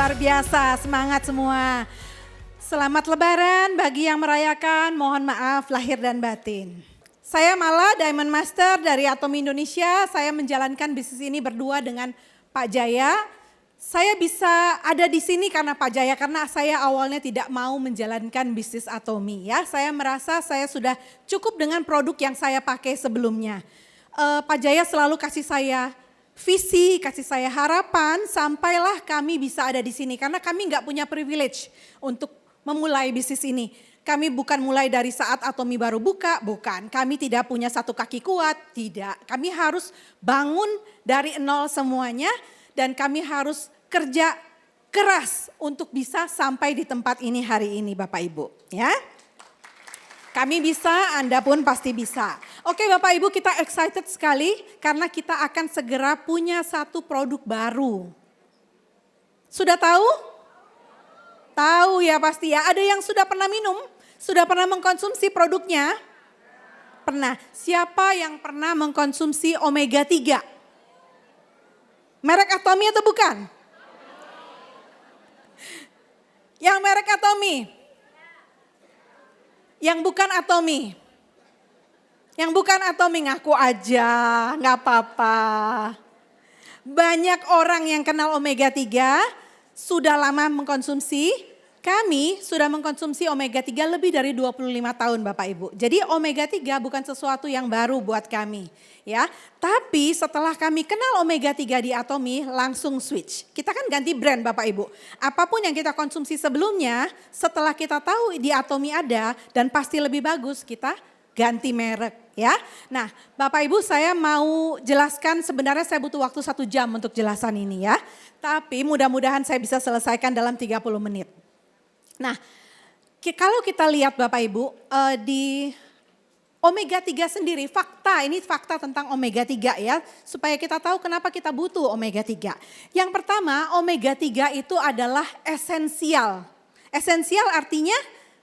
luar biasa, semangat semua. Selamat Lebaran bagi yang merayakan, mohon maaf lahir dan batin. Saya Mala, Diamond Master dari Atom Indonesia. Saya menjalankan bisnis ini berdua dengan Pak Jaya. Saya bisa ada di sini karena Pak Jaya, karena saya awalnya tidak mau menjalankan bisnis Atomi ya. Saya merasa saya sudah cukup dengan produk yang saya pakai sebelumnya. Pak Jaya selalu kasih saya visi, kasih saya harapan, sampailah kami bisa ada di sini. Karena kami nggak punya privilege untuk memulai bisnis ini. Kami bukan mulai dari saat Atomi baru buka, bukan. Kami tidak punya satu kaki kuat, tidak. Kami harus bangun dari nol semuanya dan kami harus kerja keras untuk bisa sampai di tempat ini hari ini Bapak Ibu. Ya. Kami bisa, Anda pun pasti bisa. Oke Bapak Ibu, kita excited sekali karena kita akan segera punya satu produk baru. Sudah tahu? Tahu ya pasti ya. Ada yang sudah pernah minum? Sudah pernah mengkonsumsi produknya? Pernah. Siapa yang pernah mengkonsumsi omega 3? Merek Atomi atau bukan? Yang merek Atomi? Yang bukan Atomi? Yang bukan Atomi ngaku aja, nggak apa-apa. Banyak orang yang kenal omega 3 sudah lama mengkonsumsi. Kami sudah mengkonsumsi omega 3 lebih dari 25 tahun Bapak Ibu. Jadi omega 3 bukan sesuatu yang baru buat kami. Ya, tapi setelah kami kenal omega 3 di Atomi langsung switch. Kita kan ganti brand Bapak Ibu. Apapun yang kita konsumsi sebelumnya, setelah kita tahu di Atomi ada dan pasti lebih bagus, kita ganti merek ya. Nah Bapak Ibu, saya mau jelaskan, sebenarnya saya butuh waktu 1 jam untuk jelasan ini ya. Tapi mudah-mudahan saya bisa selesaikan dalam 30 menit. Nah kalau kita lihat Bapak Ibu di omega 3 sendiri, ini fakta tentang omega 3 ya. Supaya kita tahu kenapa kita butuh omega 3. Yang pertama, omega 3 itu adalah esensial. Esensial artinya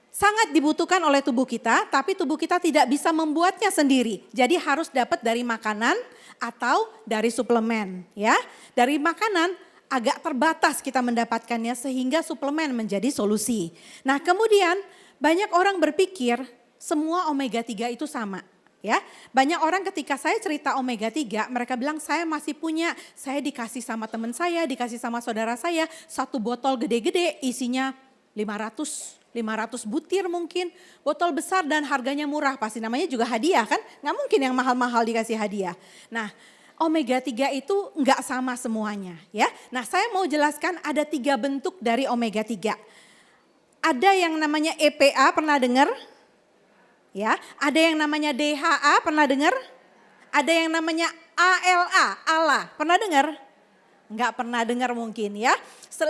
sangat dibutuhkan oleh tubuh kita, tapi tubuh kita tidak bisa membuatnya sendiri. Jadi harus dapat dari makanan atau dari suplemen ya. Dari makanan agak terbatas kita mendapatkannya sehingga suplemen menjadi solusi. Nah kemudian banyak orang berpikir semua omega 3 itu sama. Ya, banyak orang ketika saya cerita omega 3 mereka bilang saya masih punya, saya dikasih sama teman saya, dikasih sama saudara saya, satu botol gede-gede isinya 500 butir mungkin, botol besar dan harganya murah, pasti namanya juga hadiah kan, nggak mungkin yang mahal-mahal dikasih hadiah. Nah omega 3 itu nggak sama semuanya ya. Nah saya mau jelaskan ada 3 bentuk dari omega 3. Ada yang namanya EPA, pernah dengar? Ya, ada yang namanya DHA, pernah dengar? Ada yang namanya ALA, pernah dengar? Enggak pernah dengar mungkin ya.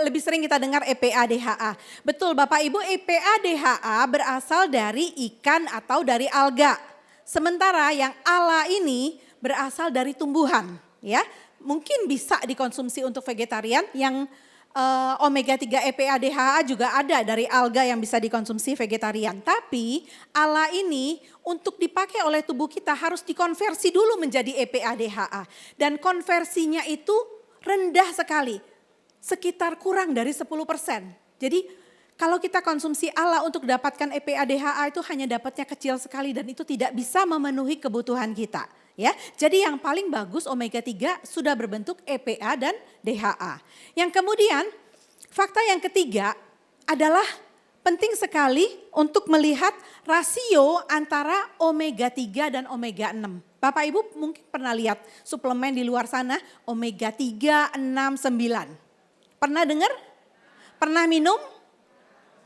Lebih sering kita dengar EPA, DHA. Betul Bapak Ibu, EPA, DHA berasal dari ikan atau dari alga. Sementara yang ALA ini berasal dari tumbuhan ya. Mungkin bisa dikonsumsi untuk vegetarian, yang omega 3 EPA DHA juga ada dari alga yang bisa dikonsumsi vegetarian. Tapi ALA ini untuk dipakai oleh tubuh kita harus dikonversi dulu menjadi EPA DHA. Dan konversinya itu rendah sekali, sekitar kurang dari 10%. Jadi kalau kita konsumsi ALA untuk dapatkan EPA DHA itu hanya dapatnya kecil sekali dan itu tidak bisa memenuhi kebutuhan kita. Ya, jadi yang paling bagus omega 3 sudah berbentuk EPA dan DHA. Yang kemudian fakta yang ketiga adalah penting sekali untuk melihat rasio antara omega 3 dan omega 6. Bapak Ibu mungkin pernah lihat suplemen di luar sana omega 3, 6, 9. Pernah dengar? Pernah minum?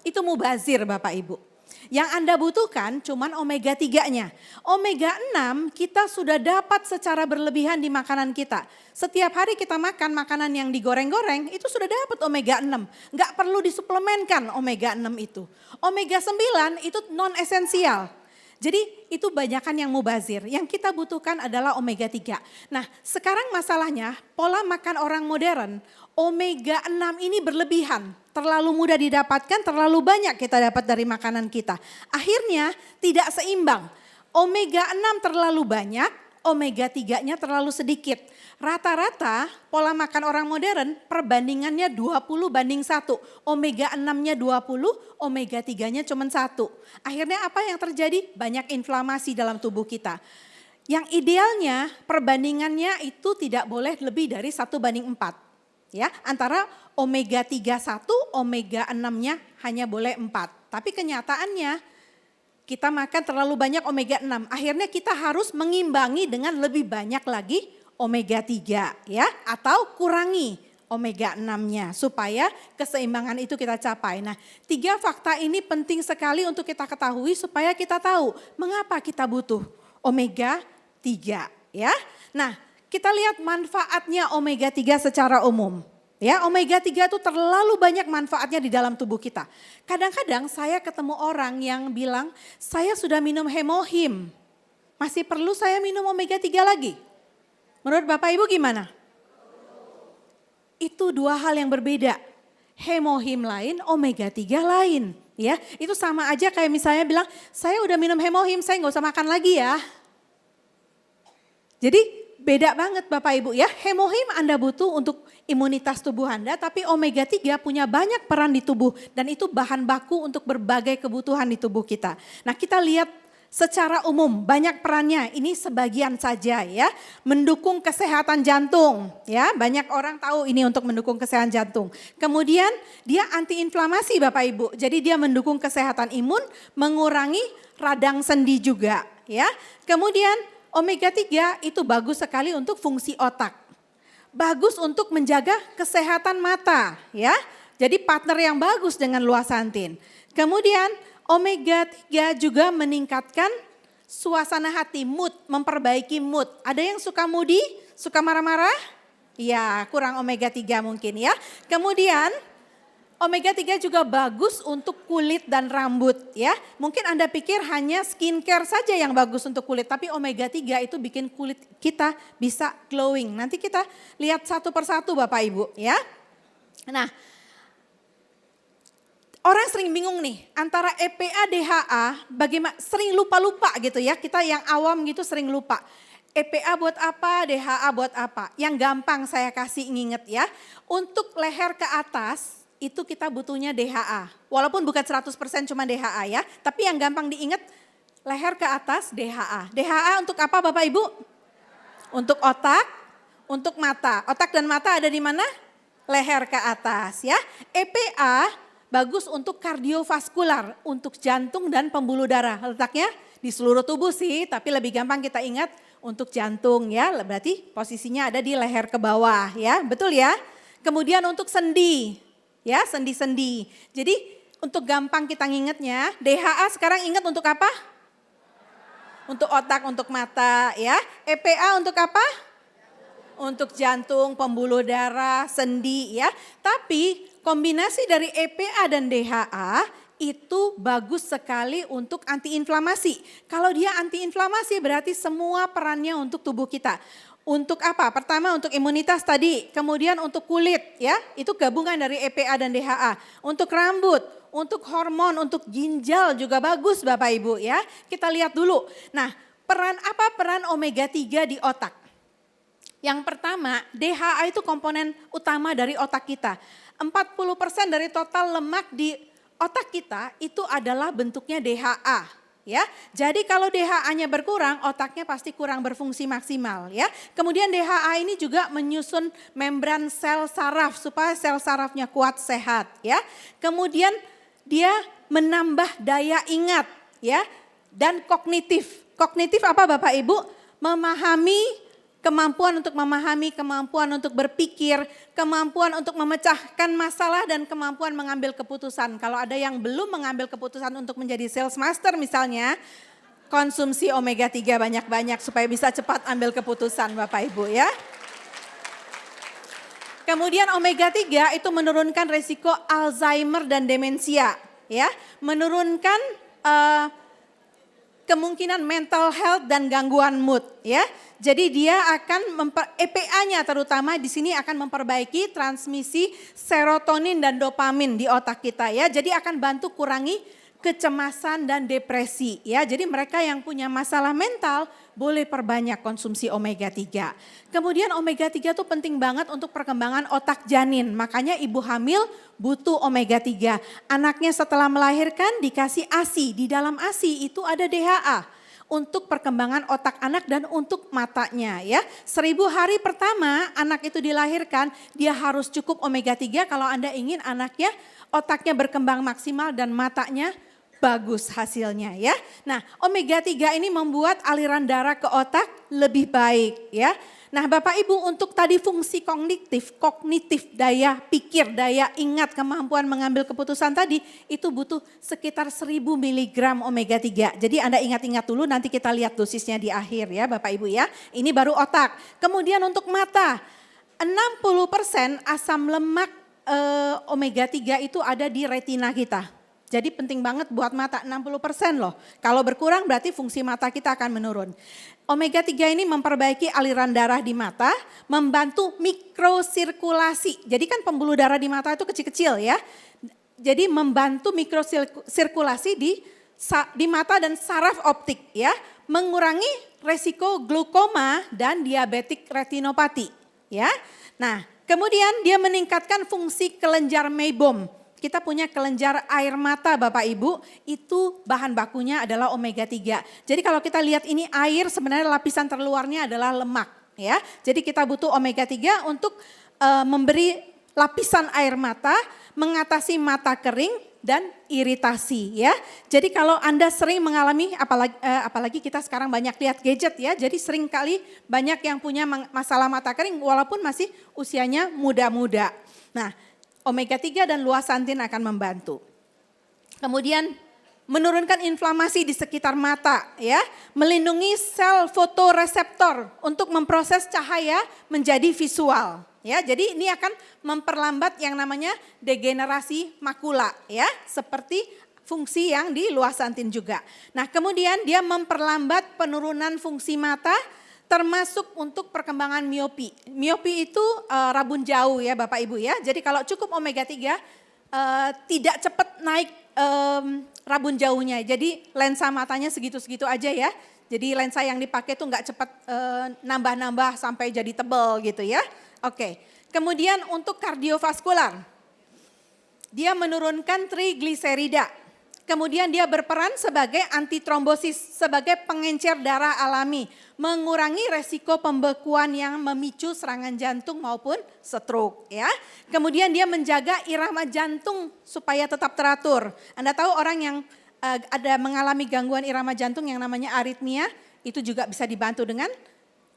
Itu mubazir Bapak Ibu. Yang Anda butuhkan cuman omega 3-nya. Omega 6 kita sudah dapat secara berlebihan di makanan kita. Setiap hari kita makan makanan yang digoreng-goreng itu sudah dapat omega 6. Nggak perlu disuplemenkan omega 6 itu. Omega 9 itu non esensial. Jadi itu banyakan yang mubazir. Yang kita butuhkan adalah omega 3. Nah sekarang masalahnya pola makan orang modern, omega 6 ini berlebihan. Terlalu mudah didapatkan, terlalu banyak kita dapat dari makanan kita. Akhirnya tidak seimbang. Omega 6 terlalu banyak, omega 3-nya terlalu sedikit. Rata-rata pola makan orang modern perbandingannya 20:1. Omega 6-nya 20, omega 3-nya cuma 1. Akhirnya apa yang terjadi? Banyak inflamasi dalam tubuh kita. Yang idealnya perbandingannya itu tidak boleh lebih dari 1:4. Ya, antara omega 3 1, omega 6-nya hanya boleh 4. Tapi kenyataannya kita makan terlalu banyak omega 6. Akhirnya kita harus mengimbangi dengan lebih banyak lagi omega 3 ya, atau kurangi omega 6-nya supaya keseimbangan itu kita capai. Nah, 3 fakta ini penting sekali untuk kita ketahui supaya kita tahu mengapa kita butuh omega 3 ya. Nah, kita lihat manfaatnya omega 3 secara umum. Ya, omega 3 itu terlalu banyak manfaatnya di dalam tubuh kita. Kadang-kadang saya ketemu orang yang bilang, saya sudah minum hemohim, masih perlu saya minum omega 3 lagi? Menurut Bapak Ibu gimana? Itu 2 hal yang berbeda. Hemohim lain, omega 3 lain. Ya, itu sama aja kayak misalnya bilang, saya udah minum hemohim, saya nggak usah makan lagi ya. Jadi beda banget Bapak Ibu ya. Hemohim Anda butuh untuk imunitas tubuh Anda, tapi omega 3 punya banyak peran di tubuh dan itu bahan baku untuk berbagai kebutuhan di tubuh kita. Nah, kita lihat secara umum banyak perannya, ini sebagian saja ya. Mendukung kesehatan jantung ya, banyak orang tahu ini untuk mendukung kesehatan jantung. Kemudian dia antiinflamasi Bapak Ibu, jadi dia mendukung kesehatan imun, mengurangi radang sendi juga ya. Kemudian omega 3 itu bagus sekali untuk fungsi otak. Bagus untuk menjaga kesehatan mata ya. Jadi partner yang bagus dengan luasantin. Kemudian omega 3 juga meningkatkan suasana hati, mood, memperbaiki mood. Ada yang suka moody, suka marah-marah? Ya, kurang omega 3 mungkin ya. Kemudian omega 3 juga bagus untuk kulit dan rambut ya. Mungkin Anda pikir hanya skincare saja yang bagus untuk kulit, tapi omega 3 itu bikin kulit kita bisa glowing. Nanti kita lihat satu persatu Bapak Ibu ya. Nah, orang sering bingung nih antara EPA, DHA, bagaimana sering lupa-lupa gitu ya. Kita yang awam gitu sering lupa. EPA buat apa, DHA buat apa. Yang gampang saya kasih nginget ya. Untuk leher ke atas itu kita butuhnya DHA. Walaupun bukan 100% cuma DHA ya. Tapi yang gampang diingat leher ke atas DHA. DHA untuk apa Bapak Ibu? Untuk otak, untuk mata. Otak dan mata ada di mana? Leher ke atas ya. EPA bagus untuk kardiovaskular, untuk jantung dan pembuluh darah. Letaknya di seluruh tubuh sih, tapi lebih gampang kita ingat untuk jantung ya. Berarti posisinya ada di leher ke bawah ya, betul ya. Kemudian untuk sendi, ya sendi-sendi. Jadi untuk gampang kita ngingetnya, DHA sekarang ingat untuk apa? Untuk otak, untuk mata ya. EPA untuk apa? Untuk jantung, pembuluh darah, sendi ya. Tapi kombinasi dari EPA dan DHA itu bagus sekali untuk antiinflamasi. Kalau dia antiinflamasi berarti semua perannya untuk tubuh kita. Untuk apa? Pertama untuk imunitas tadi, kemudian untuk kulit ya, itu gabungan dari EPA dan DHA. Untuk rambut, untuk hormon, untuk ginjal juga bagus Bapak Ibu ya. Kita lihat dulu. Nah, peran omega 3 di otak? Yang pertama, DHA itu komponen utama dari otak kita. 40% dari total lemak di otak kita itu adalah bentuknya DHA. Ya, jadi kalau DHA-nya berkurang, otaknya pasti kurang berfungsi maksimal. Ya, kemudian DHA ini juga menyusun membran sel saraf supaya sel sarafnya kuat sehat. Ya, kemudian dia menambah daya ingat. Ya, dan kognitif. Kognitif apa Bapak Ibu? Kemampuan untuk memahami, kemampuan untuk berpikir, kemampuan untuk memecahkan masalah dan kemampuan mengambil keputusan. Kalau ada yang belum mengambil keputusan untuk menjadi sales master misalnya, konsumsi omega 3 banyak-banyak supaya bisa cepat ambil keputusan Bapak Ibu ya. Kemudian omega 3 itu menurunkan resiko Alzheimer dan demensia ya, menurunkan kemungkinan mental health dan gangguan mood ya. Jadi dia akan EPA-nya terutama di sini akan memperbaiki transmisi serotonin dan dopamin di otak kita ya. Jadi akan bantu kurangi kecemasan dan depresi ya. Jadi mereka yang punya masalah mental boleh perbanyak konsumsi omega 3. Kemudian omega 3 itu penting banget untuk perkembangan otak janin. Makanya ibu hamil butuh omega 3. Anaknya setelah melahirkan dikasih ASI. Di dalam ASI itu ada DHA. Untuk perkembangan otak anak dan untuk matanya ya. 1000 hari pertama anak itu dilahirkan, dia harus cukup omega 3 kalau Anda ingin anaknya otaknya berkembang maksimal dan matanya bagus hasilnya ya. Nah, omega 3 ini membuat aliran darah ke otak lebih baik ya. Nah, Bapak Ibu untuk tadi fungsi kognitif, daya pikir, daya ingat, kemampuan mengambil keputusan tadi itu butuh sekitar 1000 mg omega 3. Jadi Anda ingat-ingat dulu, nanti kita lihat dosisnya di akhir ya Bapak Ibu ya. Ini baru otak. Kemudian untuk mata, 60% asam lemak omega 3 itu ada di retina kita. Jadi penting banget buat mata, 60% loh. Kalau berkurang berarti fungsi mata kita akan menurun. Omega 3 ini memperbaiki aliran darah di mata, membantu mikrosirkulasi. Jadi kan pembuluh darah di mata itu kecil-kecil ya. Jadi membantu mikrosirkulasi di mata dan saraf optik ya. Mengurangi resiko glaukoma dan diabetik retinopati ya. Nah, kemudian dia meningkatkan fungsi kelenjar meibom. Kita punya kelenjar air mata Bapak Ibu, itu bahan bakunya adalah omega 3. Jadi kalau kita lihat ini air, sebenarnya lapisan terluarnya adalah lemak ya. Jadi kita butuh omega 3 untuk memberi lapisan air mata, mengatasi mata kering dan iritasi ya. Jadi kalau Anda sering mengalami, apalagi kita sekarang banyak lihat gadget ya, jadi sering kali banyak yang punya masalah mata kering walaupun masih usianya muda-muda. Nah, omega 3 dan luasantin akan membantu. Kemudian menurunkan inflamasi di sekitar mata ya, melindungi sel fotoreseptor untuk memproses cahaya menjadi visual ya. Jadi ini akan memperlambat yang namanya degenerasi makula ya, seperti fungsi yang di luasantin juga. Nah, kemudian dia memperlambat penurunan fungsi mata termasuk untuk perkembangan miopi. Miopi itu rabun jauh ya Bapak Ibu ya. Jadi kalau cukup omega 3 tidak cepat naik rabun jauhnya. Jadi lensa matanya segitu-segitu aja ya. Jadi lensa yang dipakai tuh nggak cepat nambah-nambah sampai jadi tebal gitu ya. Oke. Kemudian untuk kardiovaskular, dia menurunkan trigliserida. Kemudian dia berperan sebagai antitrombosis, sebagai pengencer darah alami, mengurangi resiko pembekuan yang memicu serangan jantung maupun stroke ya. Kemudian dia menjaga irama jantung supaya tetap teratur. Anda tahu orang yang ada mengalami gangguan irama jantung yang namanya aritmia, itu juga bisa dibantu dengan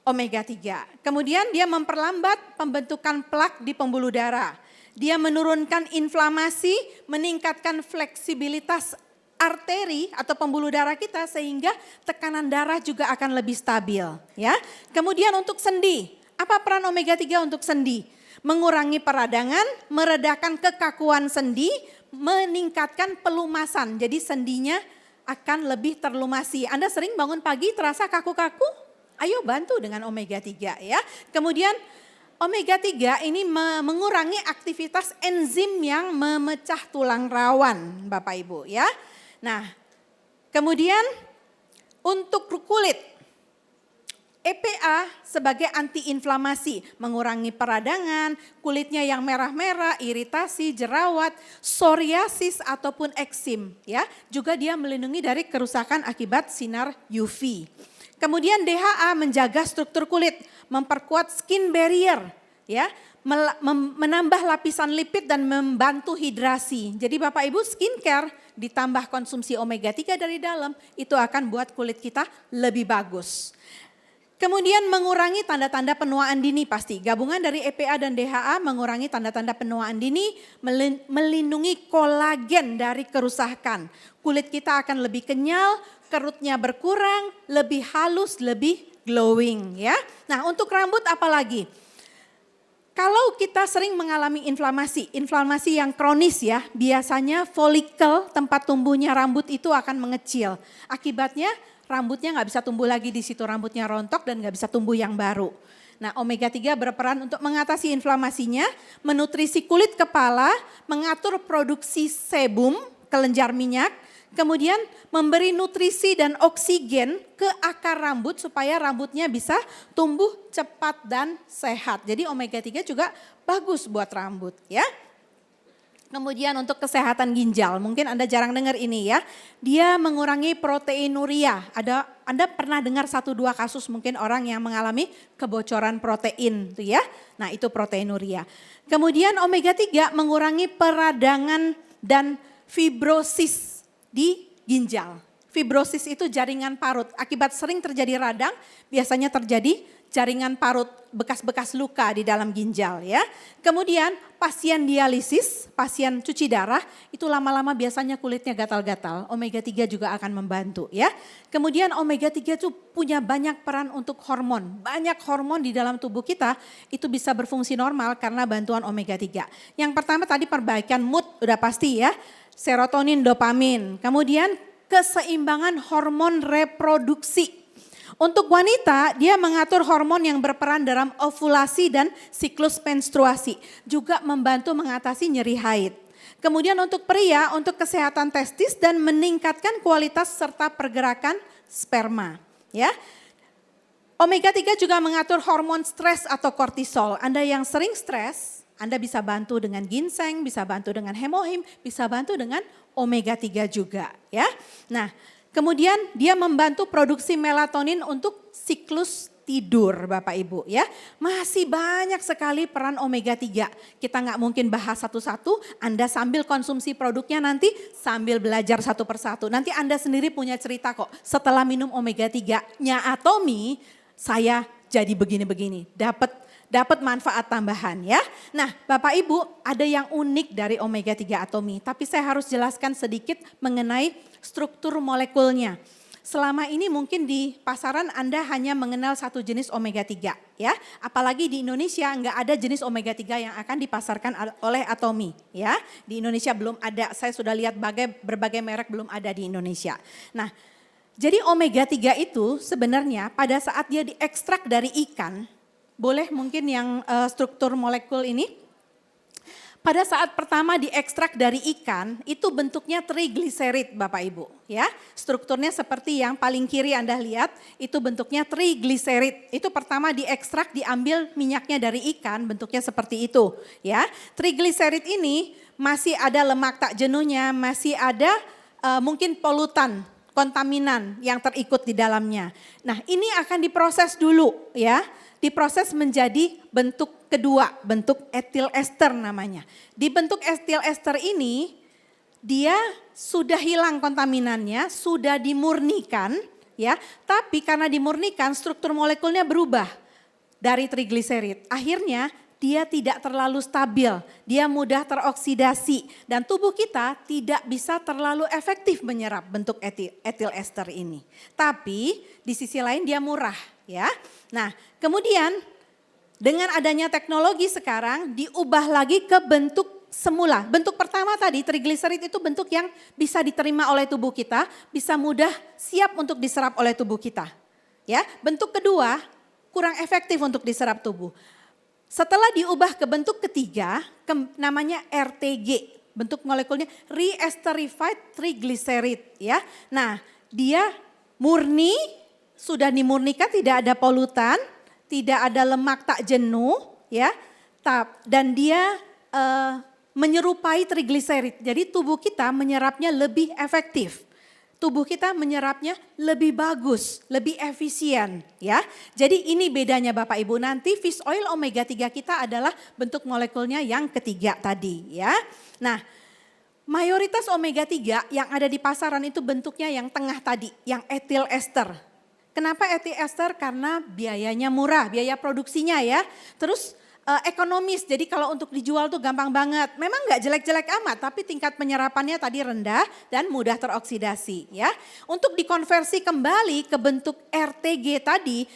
omega 3. Kemudian dia memperlambat pembentukan plak di pembuluh darah. Dia menurunkan inflamasi, meningkatkan fleksibilitas arteri atau pembuluh darah kita sehingga tekanan darah juga akan lebih stabil ya. Kemudian untuk sendi, apa peran omega 3 untuk sendi? Mengurangi peradangan, meredakan kekakuan sendi, meningkatkan pelumasan. Jadi sendinya akan lebih terlumasi. Anda sering bangun pagi terasa kaku-kaku? Ayo bantu dengan omega 3 ya. Kemudian omega 3 ini mengurangi aktivitas enzim yang memecah tulang rawan Bapak Ibu ya. Nah, kemudian untuk kulit, EPA sebagai antiinflamasi, mengurangi peradangan, kulitnya yang merah-merah, iritasi, jerawat, psoriasis ataupun eksim ya. Juga dia melindungi dari kerusakan akibat sinar UV. Kemudian DHA menjaga struktur kulit, memperkuat skin barrier ya, menambah lapisan lipid dan membantu hidrasi. Jadi Bapak Ibu skincare ditambah konsumsi omega 3 dari dalam itu akan buat kulit kita lebih bagus. Kemudian mengurangi tanda-tanda penuaan dini pasti. Gabungan dari EPA dan DHA mengurangi tanda-tanda penuaan dini, melindungi kolagen dari kerusakan. Kulit kita akan lebih kenyal, kerutnya berkurang, lebih halus, lebih glowing ya. Nah, untuk rambut apalagi? Kalau kita sering mengalami inflamasi yang kronis ya, biasanya folikel tempat tumbuhnya rambut itu akan mengecil. Akibatnya rambutnya nggak bisa tumbuh lagi di situ, rambutnya rontok dan nggak bisa tumbuh yang baru. Nah, omega 3 berperan untuk mengatasi inflamasinya, menutrisi kulit kepala, mengatur produksi sebum, kelenjar minyak, Kemudian memberi nutrisi dan oksigen ke akar rambut supaya rambutnya bisa tumbuh cepat dan sehat. Jadi omega 3 juga bagus buat rambut ya. Kemudian untuk kesehatan ginjal, mungkin Anda jarang dengar ini ya. Dia mengurangi proteinuria. Anda pernah dengar 1-2 kasus mungkin orang yang mengalami kebocoran protein tuh ya. Nah itu proteinuria. Kemudian omega 3 mengurangi peradangan dan fibrosis di ginjal. Fibrosis itu jaringan parut. Akibat sering terjadi radang, biasanya terjadi jaringan parut, bekas-bekas luka di dalam ginjal ya. Kemudian pasien dialisis, pasien cuci darah, itu lama-lama biasanya kulitnya gatal-gatal. Omega 3 juga akan membantu ya. Kemudian omega 3 itu punya banyak peran untuk hormon. Banyak hormon di dalam tubuh kita itu bisa berfungsi normal karena bantuan omega 3. Yang pertama tadi perbaikan mood udah pasti ya. Serotonin, dopamin. Kemudian keseimbangan hormon reproduksi. Untuk wanita, dia mengatur hormon yang berperan dalam ovulasi dan siklus menstruasi. Juga membantu mengatasi nyeri haid. Kemudian untuk pria, untuk kesehatan testis dan meningkatkan kualitas serta pergerakan sperma. Ya. Omega 3 juga mengatur hormon stres atau kortisol. Anda yang sering stres, Anda bisa bantu dengan ginseng, bisa bantu dengan hemohim, bisa bantu dengan omega 3 juga. Ya. Nah, kemudian dia membantu produksi melatonin untuk siklus tidur Bapak Ibu ya. Masih banyak sekali peran omega 3. Kita nggak mungkin bahas satu-satu, Anda sambil konsumsi produknya nanti sambil belajar satu persatu. Nanti Anda sendiri punya cerita kok. Setelah minum omega 3-nya Atomy, saya jadi begini-begini. Dapat manfaat tambahan ya. Nah Bapak Ibu ada yang unik dari omega 3 Atomy. Tapi saya harus jelaskan sedikit mengenai struktur molekulnya. Selama ini mungkin di pasaran Anda hanya mengenal satu jenis omega 3 ya. Apalagi di Indonesia nggak ada jenis omega 3 yang akan dipasarkan oleh Atomy ya. Di Indonesia belum ada, saya sudah lihat berbagai merek belum ada di Indonesia. Nah jadi omega 3 itu sebenarnya pada saat dia diekstrak dari ikan, boleh mungkin yang struktur molekul ini. Pada saat pertama diekstrak dari ikan, itu bentuknya trigliserid Bapak Ibu. Ya, strukturnya seperti yang paling kiri Anda lihat, itu bentuknya trigliserid. Itu pertama diekstrak, diambil minyaknya dari ikan, bentuknya seperti itu. Ya, trigliserid ini masih ada lemak tak jenuhnya, masih ada mungkin polutan, kontaminan yang terikut di dalamnya. Nah ini akan diproses dulu ya. Diproses menjadi bentuk kedua, bentuk etil ester namanya. Di bentuk etil ester ini dia sudah hilang kontaminannya, sudah dimurnikan ya. Tapi karena dimurnikan struktur molekulnya berubah dari trigliserid. Akhirnya dia tidak terlalu stabil, dia mudah teroksidasi dan tubuh kita tidak bisa terlalu efektif menyerap bentuk etil ester ini. Tapi di sisi lain dia murah ya. Nah kemudian dengan adanya teknologi sekarang diubah lagi ke bentuk semula. Bentuk pertama tadi trigliserid itu bentuk yang bisa diterima oleh tubuh kita, bisa mudah siap untuk diserap oleh tubuh kita. Ya, bentuk kedua kurang efektif untuk diserap tubuh. Setelah diubah ke bentuk ketiga, namanya RTG, bentuk molekulnya re-esterified triglyceride ya. Nah, dia murni, sudah dimurnikan, tidak ada polutan, tidak ada lemak tak jenuh ya. Dan dia menyerupai triglyceride. Jadi tubuh kita menyerapnya lebih efektif. Tubuh kita menyerapnya lebih bagus, lebih efisien ya. Jadi ini bedanya Bapak Ibu, nanti fish oil omega 3 kita adalah bentuk molekulnya yang ketiga tadi ya. Nah mayoritas omega 3 yang ada di pasaran itu bentuknya yang tengah tadi, yang etil ester. Kenapa etil ester? Karena biayanya murah, biaya produksinya ya. Terus ekonomis, jadi kalau untuk dijual tuh gampang banget. Memang nggak jelek-jelek amat, tapi tingkat penyerapannya tadi rendah dan mudah teroksidasi ya. Untuk dikonversi kembali ke bentuk RTG tadi,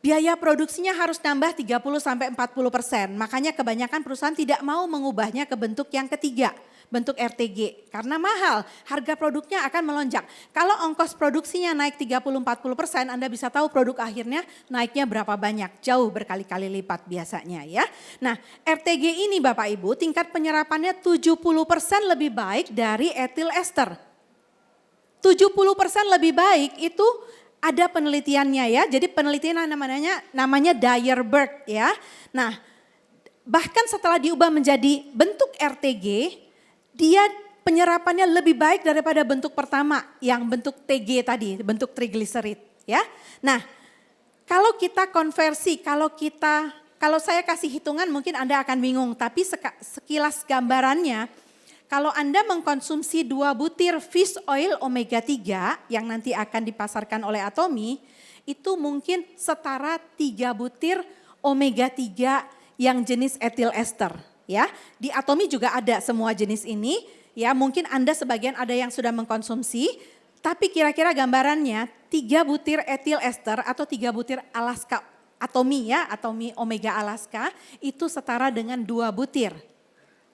biaya produksinya harus nambah 30-40%. Makanya kebanyakan perusahaan tidak mau mengubahnya ke bentuk yang ketiga, bentuk RTG. Karena mahal, harga produknya akan melonjak. Kalau ongkos produksinya naik 30-40%, Anda bisa tahu produk akhirnya naiknya berapa banyak. Jauh berkali-kali lipat biasanya ya. Nah RTG ini Bapak Ibu tingkat penyerapannya 70% lebih baik dari etil ester. 70% lebih baik itu ada penelitiannya ya. Jadi penelitian namanya Dyer-Berg ya. Nah, bahkan setelah diubah menjadi bentuk RTG, dia penyerapannya lebih baik daripada bentuk pertama yang bentuk TG tadi, bentuk trigliserid ya. Nah, kalau kita konversi, kalau saya kasih hitungan mungkin Anda akan bingung, tapi sekilas gambarannya kalau Anda mengkonsumsi 2 butir fish oil omega 3 yang nanti akan dipasarkan oleh Atomy, itu mungkin setara 3 butir omega 3 yang jenis ethyl ester ya. Di Atomy juga ada semua jenis ini ya, mungkin Anda sebagian ada yang sudah mengkonsumsi, tapi kira-kira gambarannya 3 butir ethyl ester atau 3 butir Alaska Atomy ya, Atomy omega Alaska itu setara dengan 2 butir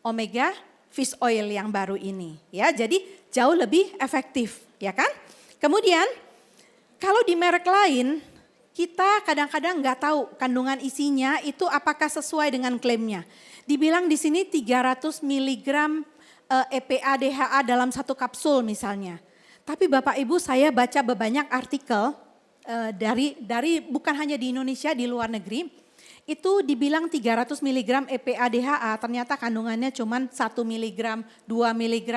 omega fish oil yang baru ini ya. Jadi jauh lebih efektif ya kan. Kemudian kalau di merek lain kita kadang-kadang nggak tahu kandungan isinya itu apakah sesuai dengan klaimnya. Dibilang di sini 300 mg EPA DHA dalam satu kapsul misalnya. Tapi Bapak Ibu saya baca banyak artikel dari bukan hanya di Indonesia, di luar negeri. Itu dibilang 300 mg EPA DHA, ternyata kandungannya cuma 1 mg, 2 mg,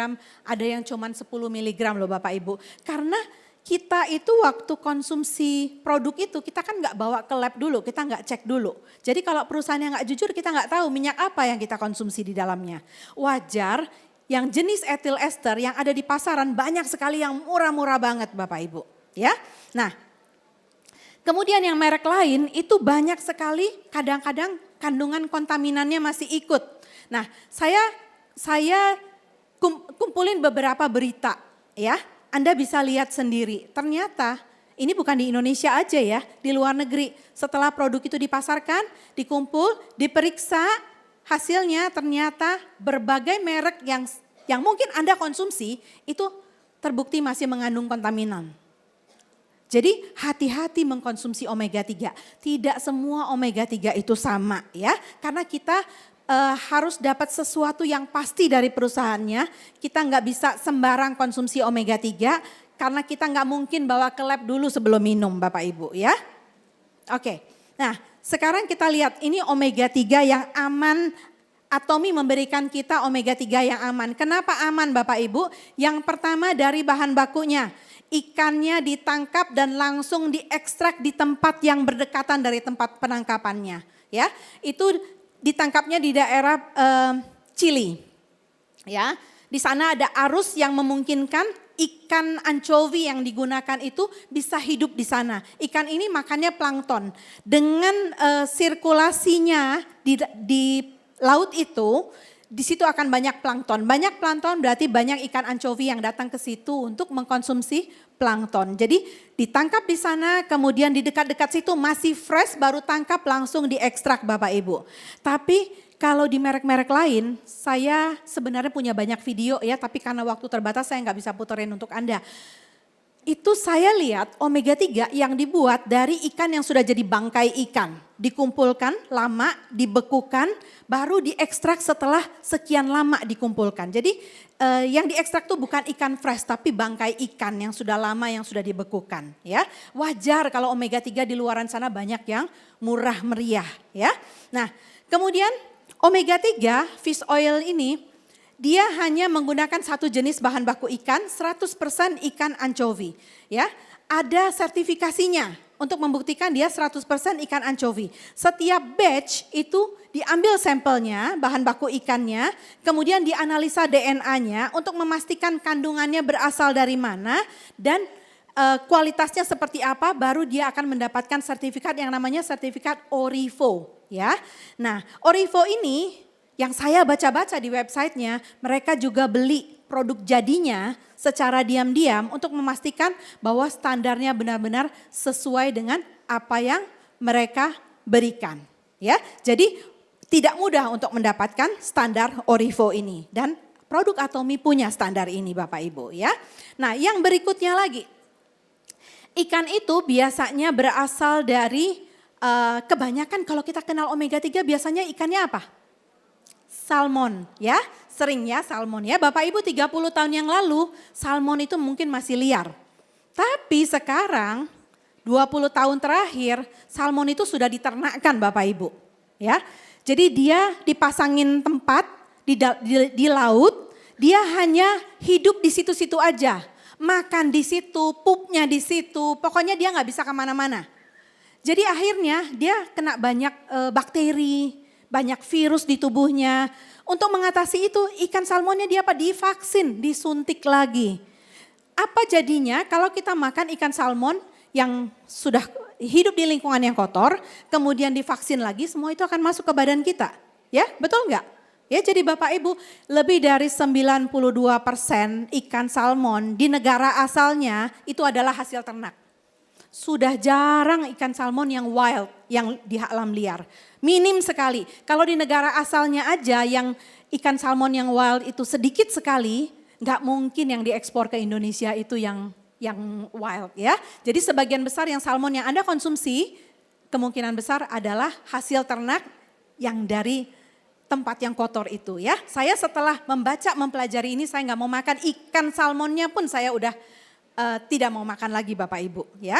ada yang cuma 10 mg loh Bapak Ibu. Karena kita itu waktu konsumsi produk itu kita kan nggak bawa ke lab dulu, kita nggak cek dulu. Jadi kalau perusahaan yang nggak jujur kita nggak tahu minyak apa yang kita konsumsi di dalamnya. Wajar yang jenis ethyl ester yang ada di pasaran banyak sekali yang murah-murah banget Bapak Ibu. Ya, nah. Kemudian yang merek lain itu banyak sekali kadang-kadang kandungan kontaminannya masih ikut. Nah saya kumpulin beberapa berita ya. Anda bisa lihat sendiri ternyata ini bukan di Indonesia aja ya. Di luar negeri setelah produk itu dipasarkan, dikumpul, diperiksa hasilnya ternyata berbagai merek yang mungkin Anda konsumsi itu terbukti masih mengandung kontaminan. Jadi hati-hati mengkonsumsi omega 3. Tidak semua omega 3 itu sama ya. Karena kita harus dapat sesuatu yang pasti dari perusahaannya. Kita nggak bisa sembarang konsumsi omega 3 karena kita nggak mungkin bawa ke lab dulu sebelum minum Bapak Ibu ya. Oke, nah sekarang kita lihat ini omega 3 yang aman. Atomy memberikan kita omega 3 yang aman. Kenapa aman Bapak Ibu? Yang pertama dari bahan bakunya. Ikannya ditangkap dan langsung diekstrak di tempat yang berdekatan dari tempat penangkapannya. Ya, itu ditangkapnya di daerah Chili. Ya, di sana ada arus yang memungkinkan ikan anchovy yang digunakan itu bisa hidup di sana. Ikan ini makannya plankton. Dengan sirkulasinya di laut itu, di situ akan banyak plankton. Banyak plankton berarti banyak ikan anchovy yang datang ke situ untuk mengkonsumsi plankton. Jadi ditangkap di sana, kemudian di dekat-dekat situ masih fresh, baru tangkap langsung diekstrak Bapak Ibu. Tapi kalau di merek-merek lain, saya sebenarnya punya banyak video ya, tapi karena waktu terbatas saya nggak bisa puterin untuk Anda. Itu saya lihat omega 3 yang dibuat dari ikan yang sudah jadi bangkai ikan. Dikumpulkan lama, dibekukan, baru diekstrak setelah sekian lama dikumpulkan. Jadi yang diekstrak tuh bukan ikan fresh tapi bangkai ikan yang sudah lama yang sudah dibekukan. Ya, wajar kalau omega 3 di luaran sana banyak yang murah meriah. Ya, nah kemudian omega 3 fish oil ini dia hanya menggunakan satu jenis bahan baku ikan, 100% ikan anchovy. Ya, ada sertifikasinya untuk membuktikan dia 100% ikan anchovy. Setiap batch itu diambil sampelnya, bahan baku ikannya, kemudian dianalisa DNA-nya untuk memastikan kandungannya berasal dari mana dan kualitasnya seperti apa, baru dia akan mendapatkan sertifikat yang namanya sertifikat Orivo. Ya, nah Orivo ini yang saya baca-baca di websitenya, mereka juga beli produk jadinya secara diam-diam untuk memastikan bahwa standarnya benar-benar sesuai dengan apa yang mereka berikan. Ya, jadi tidak mudah untuk mendapatkan standar Orivo ini dan produk Atomy punya standar ini Bapak Ibu ya. Nah, yang berikutnya lagi, ikan itu biasanya berasal dari kebanyakan kalau kita kenal omega 3 biasanya ikannya apa? salmon ya. Sering ya salmon ya. Bapak Ibu 30 tahun yang lalu salmon itu mungkin masih liar. Tapi sekarang 20 tahun terakhir salmon itu sudah diternakkan Bapak Ibu. Ya, jadi dia dipasangin tempat di laut, dia hanya hidup di situ-situ aja. Makan di situ, pupnya di situ, pokoknya dia nggak bisa kemana-mana. Jadi akhirnya dia kena banyak bakteri, banyak virus di tubuhnya. Untuk mengatasi itu ikan salmonnya dia divaksin, disuntik lagi. Apa jadinya kalau kita makan ikan salmon yang sudah hidup di lingkungan yang kotor, kemudian divaksin lagi, semua itu akan masuk ke badan kita. Ya, betul nggak? Ya, jadi Bapak Ibu, lebih dari 92% ikan salmon di negara asalnya itu adalah hasil ternak. Sudah jarang ikan salmon yang wild, yang di alam liar. Minim sekali. Kalau di negara asalnya aja yang ikan salmon yang wild itu sedikit sekali, nggak mungkin yang diekspor ke Indonesia itu yang wild ya. Jadi sebagian besar yang salmon yang Anda konsumsi kemungkinan besar adalah hasil ternak yang dari tempat yang kotor itu ya. Saya setelah mempelajari ini saya nggak mau makan ikan salmonnya pun saya udah tidak mau makan lagi Bapak Ibu ya.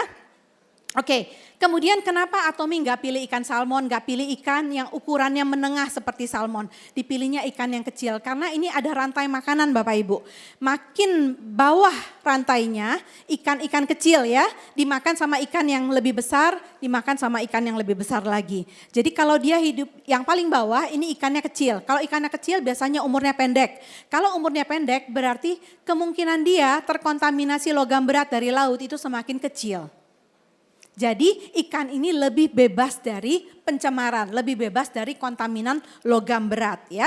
Oke, kemudian kenapa Atomi nggak pilih ikan salmon, nggak pilih ikan yang ukurannya menengah seperti salmon. Dipilihnya ikan yang kecil karena ini ada rantai makanan Bapak Ibu. Makin bawah rantainya ikan-ikan kecil ya, dimakan sama ikan yang lebih besar, dimakan sama ikan yang lebih besar lagi. Jadi kalau dia hidup yang paling bawah ini ikannya kecil. Kalau ikannya kecil biasanya umurnya pendek. Kalau umurnya pendek berarti kemungkinan dia terkontaminasi logam berat dari laut itu semakin kecil. Jadi ikan ini lebih bebas dari pencemaran, lebih bebas dari kontaminan logam berat ya.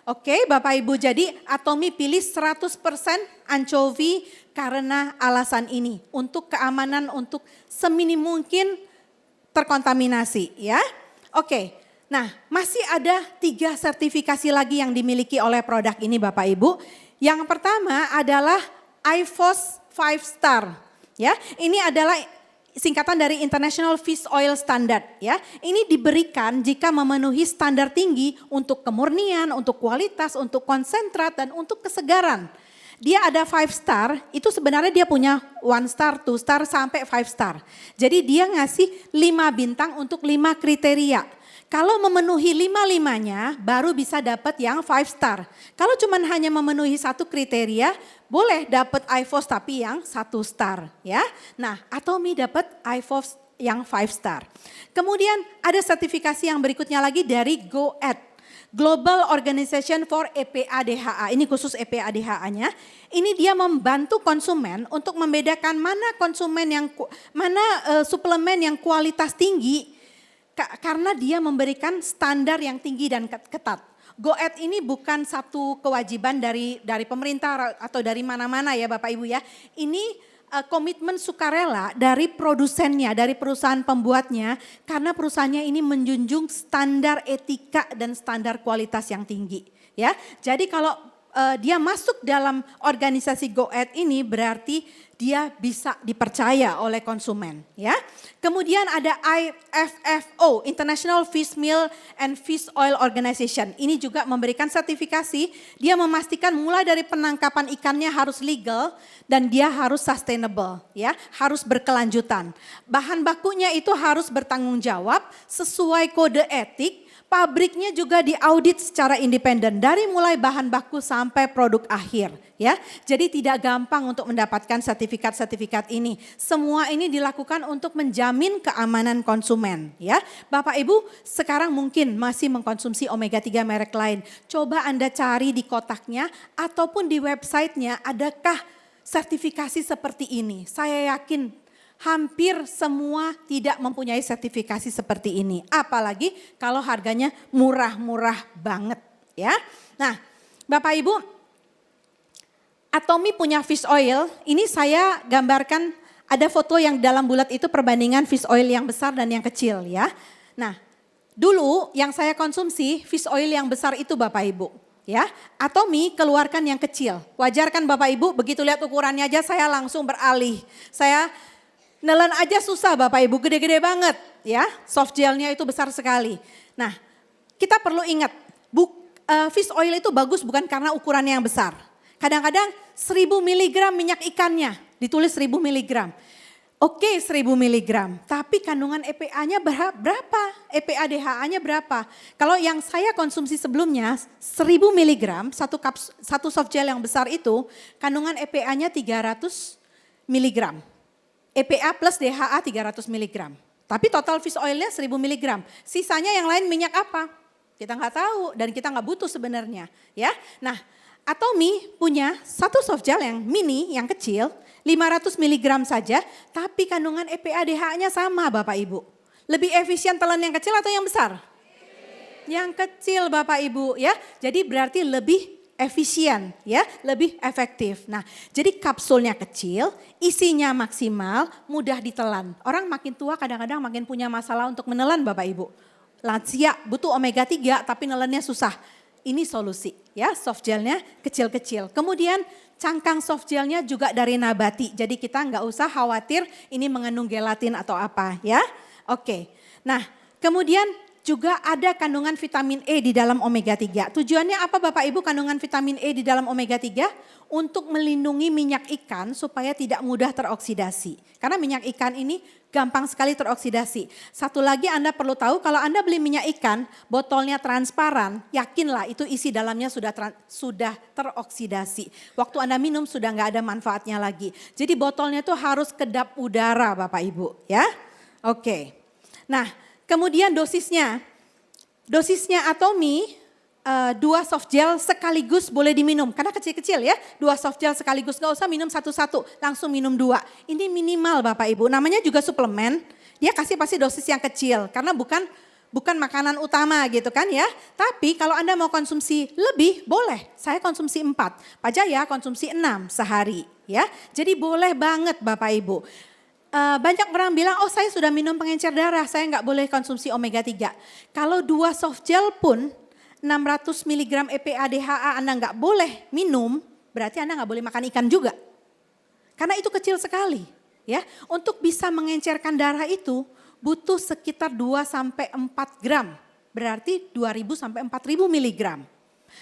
Oke Bapak Ibu, jadi Atomi pilih 100% anchovy karena alasan ini. Untuk keamanan, untuk seminim mungkin terkontaminasi ya. Oke, nah masih ada 3 sertifikasi lagi yang dimiliki oleh produk ini Bapak Ibu. Yang pertama adalah IFOS 5 star ya. Ini adalah singkatan dari International Fish Oil Standard ya. Ini diberikan jika memenuhi standar tinggi untuk kemurnian, untuk kualitas, untuk konsentrat dan untuk kesegaran. Dia ada 5 star, itu sebenarnya dia punya 1 star, 2 star sampai 5 star. Jadi dia ngasih 5 bintang untuk 5 kriteria. Kalau memenuhi 5-5-nya baru bisa dapat yang 5 star. Kalau cuma hanya memenuhi 1 kriteria boleh dapat IFOS tapi yang 1 star ya. Nah Atomi dapat IFOS yang 5 star. Kemudian ada sertifikasi yang berikutnya lagi dari GOED. Global Organization for EPA-DHA, ini khusus EPA-DHA-nya. Ini dia membantu konsumen untuk membedakan mana suplemen yang kualitas tinggi. Karena dia memberikan standar yang tinggi dan ketat. GOED ini bukan satu kewajiban dari pemerintah atau dari mana-mana ya Bapak Ibu ya. Ini komitmen sukarela dari produsennya, dari perusahaan pembuatnya. Karena perusahaannya ini menjunjung standar etika dan standar kualitas yang tinggi. Ya, jadi kalau dia masuk dalam organisasi GOED ini berarti dia bisa dipercaya oleh konsumen ya. Kemudian ada IFFO, International Fish Meal and Fish Oil Organization. Ini juga memberikan sertifikasi, dia memastikan mulai dari penangkapan ikannya harus legal dan dia harus sustainable ya, harus berkelanjutan. Bahan bakunya itu harus bertanggung jawab sesuai kode etik. Pabriknya juga diaudit secara independen dari mulai bahan baku sampai produk akhir ya. Jadi tidak gampang untuk mendapatkan sertifikat-sertifikat ini. Semua ini dilakukan untuk menjamin keamanan konsumen ya. Bapak Ibu sekarang mungkin masih mengkonsumsi omega 3 merek lain. Coba Anda cari di kotaknya ataupun di websitenya adakah sertifikasi seperti ini. Saya yakin hampir semua tidak mempunyai sertifikasi seperti ini. Apalagi kalau harganya murah-murah banget ya. Nah Bapak Ibu, Atomi punya fish oil. Ini saya gambarkan ada foto yang dalam bulat itu perbandingan fish oil yang besar dan yang kecil ya. Nah dulu yang saya konsumsi fish oil yang besar itu Bapak Ibu. Ya, Atomi keluarkan yang kecil. Wajar kan Bapak Ibu, begitu lihat ukurannya aja saya langsung beralih. Saya nelen aja susah Bapak Ibu, gede-gede banget ya. Soft gelnya itu besar sekali. Nah kita perlu ingat, fish oil itu bagus bukan karena ukurannya yang besar. Kadang-kadang 1000 mg minyak ikannya, ditulis 1000 mg. Oke 1000 mg, tapi kandungan EPA-nya berapa? EPA DHA-nya berapa? Kalau yang saya konsumsi sebelumnya 1000 mg, satu soft gel yang besar itu kandungan EPA-nya 300 mg. EPA plus DHA 300 mg. Tapi total fish oil-nya 1000 mg. Sisanya yang lain minyak apa? Kita nggak tahu dan kita nggak butuh sebenarnya. Ya, nah Atomy punya satu soft gel yang mini, yang kecil, 500 mg saja, tapi kandungan EPA DHA-nya sama Bapak Ibu. Lebih efisien telan yang kecil atau yang besar? Yang kecil Bapak Ibu ya. Jadi berarti lebih efisien ya, lebih efektif. Nah, jadi kapsulnya kecil, isinya maksimal, mudah ditelan. Orang makin tua kadang-kadang makin punya masalah untuk menelan Bapak Ibu. Lansia butuh omega 3 tapi nelannya susah. Ini solusi ya, soft gelnya kecil-kecil. Kemudian cangkang soft gelnya juga dari nabati. Jadi kita nggak usah khawatir ini mengandung gelatin atau apa ya. Oke, nah kemudian juga ada kandungan vitamin E di dalam omega 3. Tujuannya apa Bapak Ibu kandungan vitamin E di dalam omega 3? Untuk melindungi minyak ikan supaya tidak mudah teroksidasi. Karena minyak ikan ini gampang sekali teroksidasi. Satu lagi Anda perlu tahu kalau Anda beli minyak ikan, botolnya transparan, yakinlah itu isi dalamnya sudah teroksidasi. Waktu Anda minum sudah nggak ada manfaatnya lagi. Jadi botolnya itu harus kedap udara Bapak Ibu ya. Oke, nah kemudian dosisnya Atomy 2 soft gel sekaligus boleh diminum. Karena kecil-kecil ya, 2 soft gel sekaligus gak usah minum satu-satu, langsung minum 2. Ini minimal Bapak Ibu, namanya juga suplemen. Dia kasih pasti dosis yang kecil karena bukan makanan utama gitu kan ya. Tapi kalau Anda mau konsumsi lebih boleh, saya konsumsi 4. Pak Jaya konsumsi 6 sehari ya. Jadi boleh banget Bapak Ibu. Banyak orang bilang, oh saya sudah minum pengencer darah, saya nggak boleh konsumsi omega 3. Kalau 2 soft gel pun 600 mg EPA DHA Anda nggak boleh minum, berarti Anda nggak boleh makan ikan juga. Karena itu kecil sekali. Ya, untuk bisa mengencerkan darah itu butuh sekitar 2-4 gram, berarti 2000-4000 mg.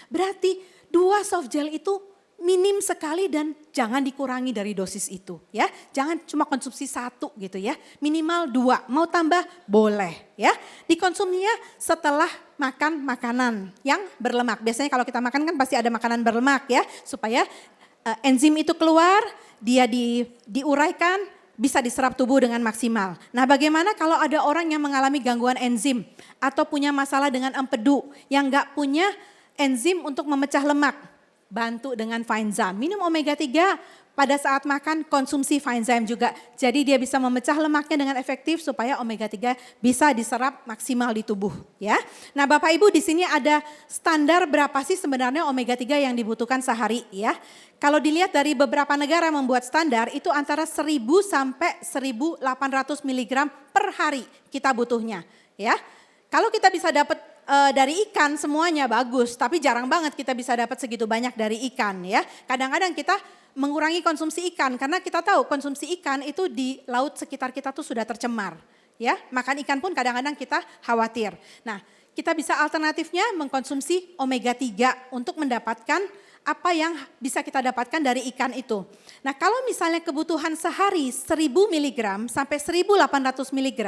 Berarti 2 soft gel itu minim sekali dan jangan dikurangi dari dosis itu ya. Jangan cuma konsumsi 1 gitu ya. Minimal 2, mau tambah boleh ya. Dikonsumsinya setelah makan makanan yang berlemak. Biasanya kalau kita makan kan pasti ada makanan berlemak ya. Supaya enzim itu keluar, dia diuraikan, bisa diserap tubuh dengan maksimal. Nah bagaimana kalau ada orang yang mengalami gangguan enzim atau punya masalah dengan empedu yang gak punya enzim untuk memecah lemak. Bantu dengan Finezyme. Minum omega 3 pada saat makan konsumsi Finezyme juga. Jadi dia bisa memecah lemaknya dengan efektif supaya omega 3 bisa diserap maksimal di tubuh ya. Nah, Bapak Ibu di sini ada standar berapa sih sebenarnya omega 3 yang dibutuhkan sehari ya. Kalau dilihat dari beberapa negara membuat standar itu antara 1000 sampai 1800 mg per hari kita butuhnya ya. Kalau kita bisa dapat dari ikan semuanya bagus, tapi jarang banget kita bisa dapat segitu banyak dari ikan ya. Kadang-kadang kita mengurangi konsumsi ikan karena kita tahu konsumsi ikan itu di laut sekitar kita tuh sudah tercemar ya. Makan ikan pun kadang-kadang kita khawatir. Nah, kita bisa alternatifnya mengkonsumsi omega 3 untuk mendapatkan apa yang bisa kita dapatkan dari ikan itu. Nah kalau misalnya kebutuhan sehari 1000 mg sampai 1800 mg,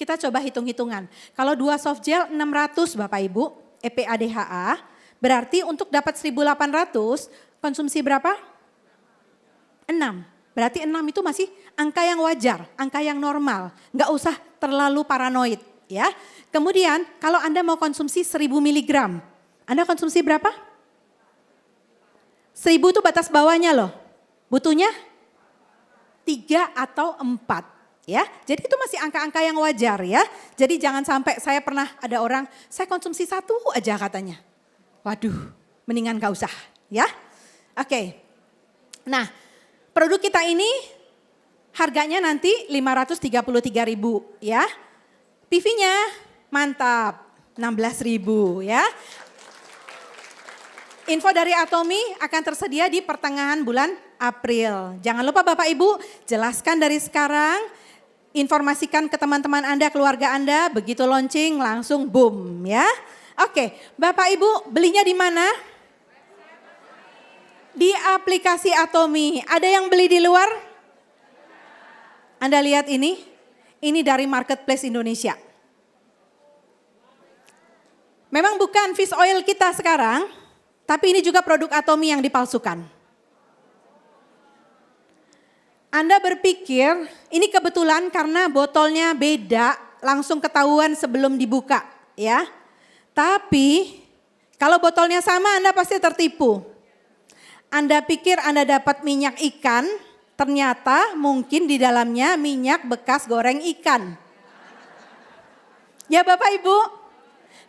kita coba hitung-hitungan. Kalau 2 soft gel 600 Bapak Ibu, EPA DHA, berarti untuk dapat 1800 konsumsi berapa? 6. Berarti 6 itu masih angka yang wajar, angka yang normal. Nggak usah terlalu paranoid ya. Kemudian kalau Anda mau konsumsi 1000 mg, Anda konsumsi berapa? 1000 itu batas bawahnya loh. Butuhnya 3 atau 4 ya. Jadi itu masih angka-angka yang wajar ya. Jadi jangan sampai saya pernah ada orang saya konsumsi 1 aja katanya. Waduh, mendingan gak usah ya. Oke. Nah, produk kita ini harganya nanti 533.000 ya. PV-nya mantap 16.000 ya. Info dari Atomy akan tersedia di pertengahan bulan April. Jangan lupa Bapak Ibu jelaskan dari sekarang, informasikan ke teman-teman Anda, keluarga Anda, begitu launching langsung boom ya. Oke, Bapak Ibu belinya di mana? Di aplikasi Atomi. Ada yang beli di luar? Anda lihat ini? Ini dari Marketplace Indonesia. Memang bukan fish oil kita sekarang, tapi ini juga produk Atomi yang dipalsukan. Anda berpikir ini kebetulan karena botolnya beda, langsung ketahuan sebelum dibuka, ya. Tapi kalau botolnya sama Anda pasti tertipu. Anda pikir Anda dapat minyak ikan, ternyata mungkin di dalamnya minyak bekas goreng ikan. Ya Bapak Ibu,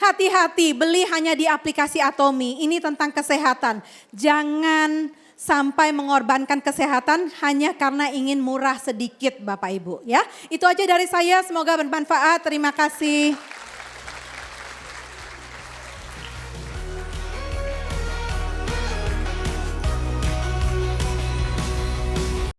hati-hati beli hanya di aplikasi Atomi. Ini tentang kesehatan. Jangan sampai mengorbankan kesehatan hanya karena ingin murah sedikit Bapak Ibu ya. Itu aja dari saya, semoga bermanfaat. Terima kasih.